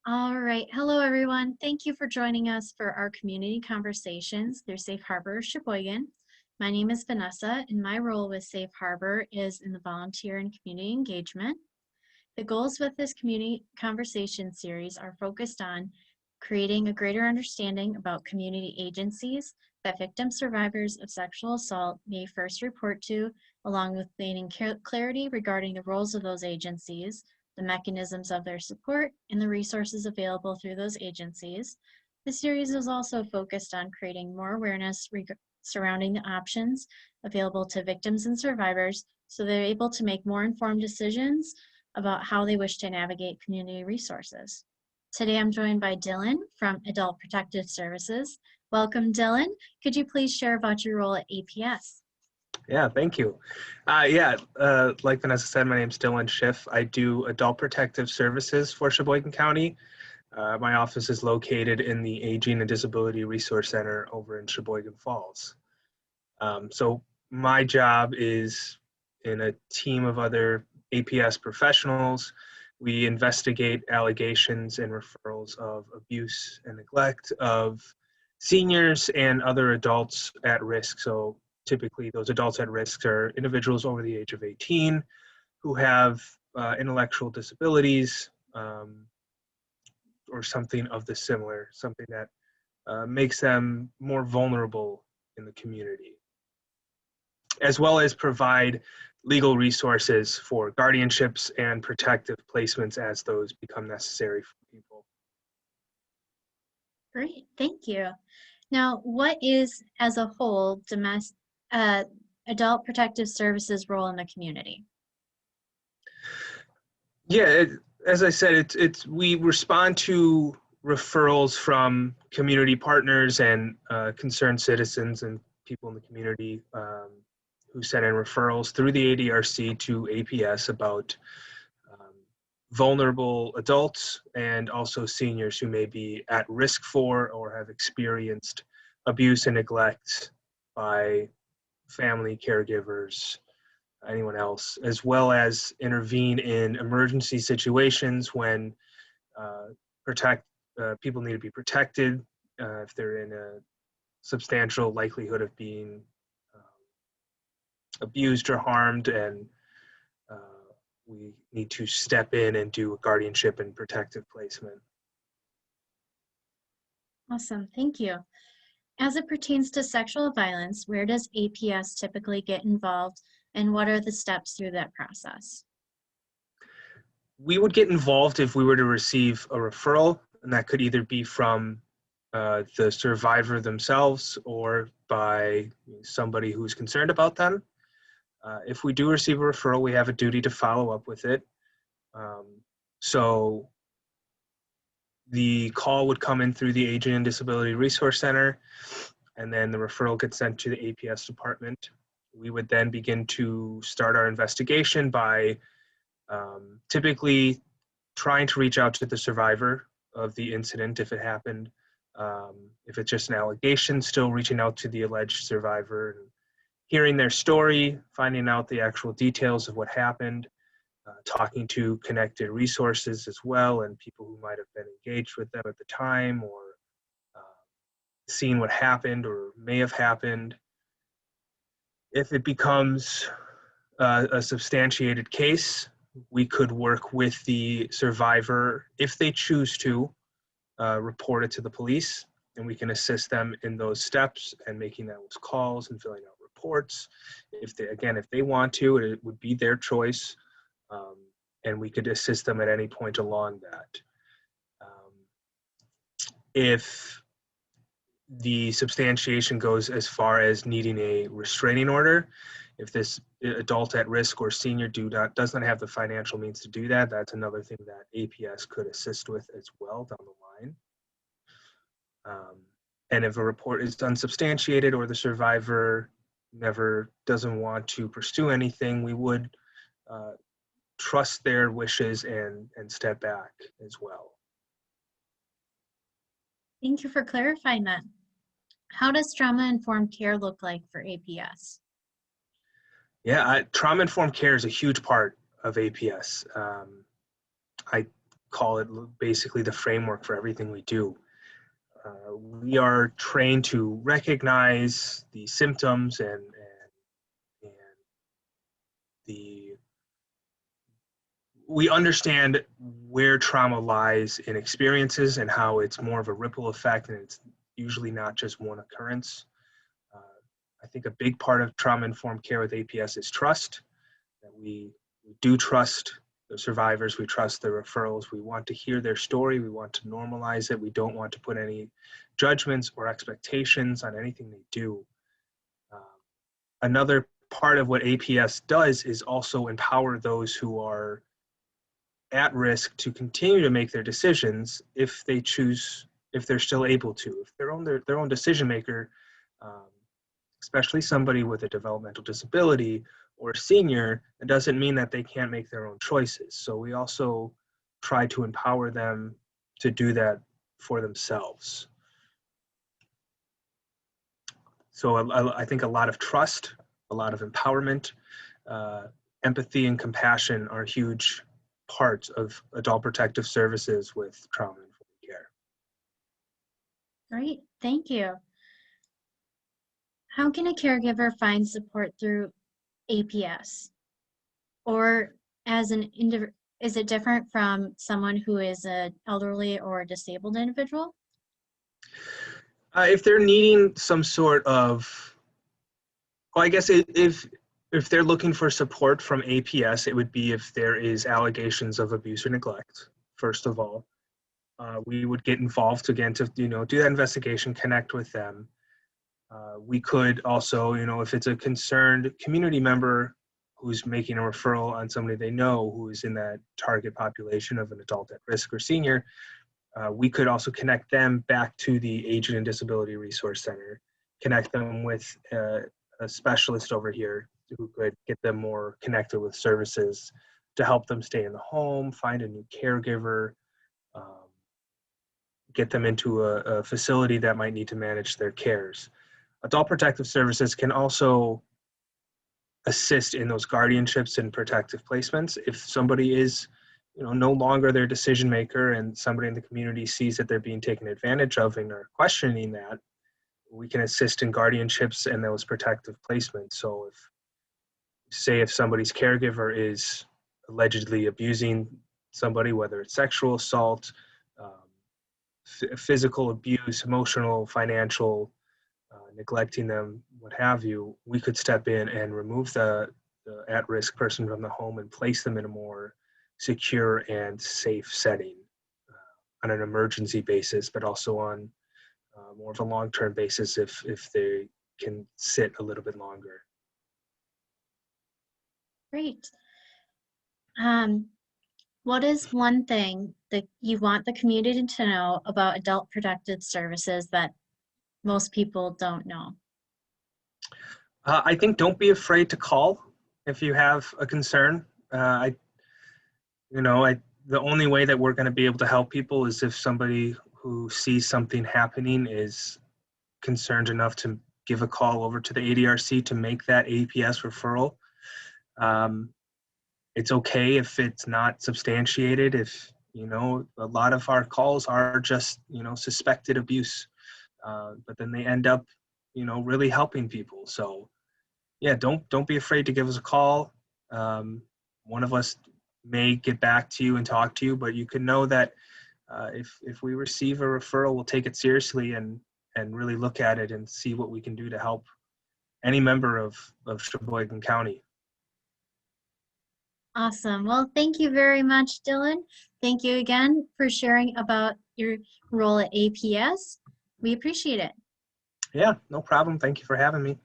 All right. Hello, everyone. Thank you for joining us for our community conversations through Safe Harbor Sheboygan. My name is Vanessa, and my role with Safe Harbor is in the volunteer and community engagement. The goals with this community conversation series are focused on creating a greater understanding about community agencies that victim survivors of sexual assault may first report to, along with gaining clarity regarding the roles of those agencies, the mechanisms of their support, and the resources available through those agencies. The series is also focused on creating more awareness surrounding the options available to victims and survivors so they're able to make more informed decisions about how they wish to navigate community resources. Today I'm joined by Dylan from Adult Protective Services. Welcome, Dylan. Could you please share about your role at APS? Yeah, thank you. Like Vanessa said, my name's Dylan Schiff. I do adult protective services for Sheboygan County. My office is located in the Aging and Disability Resource Center over in Sheboygan Falls. So my job is in a team of other APS professionals. We investigate allegations and referrals of abuse and neglect of seniors and other adults at risk. So typically those adults at risk are individuals over the age of 18 who have intellectual disabilities or something of the similar, something that makes them more vulnerable in the community, as well as provide legal resources for guardianships and protective placements as those become necessary for people. Great, thank you. Now, what is, as a whole, Adult Protective Services role in the community? Yeah, as I said, we respond to referrals from community partners and concerned citizens and people in the community who send in referrals through the ADRC to APS about vulnerable adults and also seniors who may be at risk for or have experienced abuse and neglect by family, caregivers, anyone else, as well as intervene in emergency situations when people need to be protected if they're in a substantial likelihood of being abused or harmed, and we need to step in and do a guardianship and protective placement. Awesome, thank you. As it pertains to sexual violence, where does APS typically get involved, and what are the steps through that process? We would get involved if we were to receive a referral, and that could either be from the survivor themselves or by somebody who's concerned about them. If we do receive a referral, we have a duty to follow up with it. So the call would come in through the Aging and Disability Resource Center, and then the referral gets sent to the APS department. We would then begin to start our investigation by typically trying to reach out to the survivor of the incident if it happened. If it's just an allegation, still reaching out to the alleged survivor and hearing their story, finding out the actual details of what happened, talking to connected resources as well and people who might have been engaged with them at the time or seen what happened or may have happened. If it becomes a substantiated case, we could work with the survivor, if they choose to, report it to the police, and we can assist them in those steps and making those calls and filling out reports. If they want to, it would be their choice, and we could assist them at any point along that. If the substantiation goes as far as needing a restraining order, if this adult at risk or senior does not have the financial means to do that, that's another thing that APS could assist with as well down the line. And if a report is unsubstantiated or the survivor doesn't want to pursue anything, we would trust their wishes and step back as well. Thank you for clarifying that. How does trauma-informed care look like for APS? Yeah, trauma-informed care is a huge part of APS. I call it basically the framework for everything we do. We are trained to recognize the symptoms and we understand where trauma lies in experiences and how it's more of a ripple effect, and it's usually not just one occurrence. I think a big part of trauma-informed care with APS is trust, that we do trust the survivors, we trust the referrals, we want to hear their story, we want to normalize it, we don't want to put any judgments or expectations on anything they do. Another part of what APS does is also empower those who are at risk to continue to make their decisions if they choose, if they're still able to, if they're their own decision maker, especially somebody with a developmental disability or a senior. It doesn't mean that they can't make their own choices. So we also try to empower them to do that for themselves. So I think a lot of trust, a lot of empowerment, empathy and compassion are huge parts of adult protective services with trauma-informed care. Great, thank you. How can a caregiver find support through APS? Or as is it different from someone who is an elderly or a disabled individual? If they're needing some sort of, well, I guess if they're looking for support from APS, it would be if there is allegations of abuse or neglect, first of all. We would get involved again to, do that investigation, connect with them. We could also, if it's a concerned community member who's making a referral on somebody they know who is in that target population of an adult at risk or senior, we could also connect them back to the Aging and Disability Resource Center, connect them with a specialist over here who could get them more connected with services to help them stay in the home, find a new caregiver, get them into a facility that might need to manage their cares. Adult protective services can also assist in those guardianships and protective placements. If somebody is, no longer their decision maker and somebody in the community sees that they're being taken advantage of and are questioning that, we can assist in guardianships and those protective placements. So if somebody's caregiver is allegedly abusing somebody, whether it's sexual assault, physical abuse, emotional, financial, neglecting them, what have you, we could step in and remove the at-risk person from the home and place them in a more secure and safe setting on an emergency basis, but also on more of a long-term basis if they can sit a little bit longer. Great. What is one thing that you want the community to know about adult protective services that most people don't know? I think don't be afraid to call if you have a concern. The only way that we're going to be able to help people is if somebody who sees something happening is concerned enough to give a call over to the ADRC to make that APS referral. It's okay if it's not substantiated, if, a lot of our calls are just, suspected abuse, but then they end up, really helping people. So yeah, don't be afraid to give us a call. One of us may get back to you and talk to you, but you can know that if we receive a referral, we'll take it seriously and really look at it and see what we can do to help any member of Sheboygan County. Awesome. Well, thank you very much, Dylan. Thank you again for sharing about your role at APS. We appreciate it. Yeah, no problem. Thank you for having me.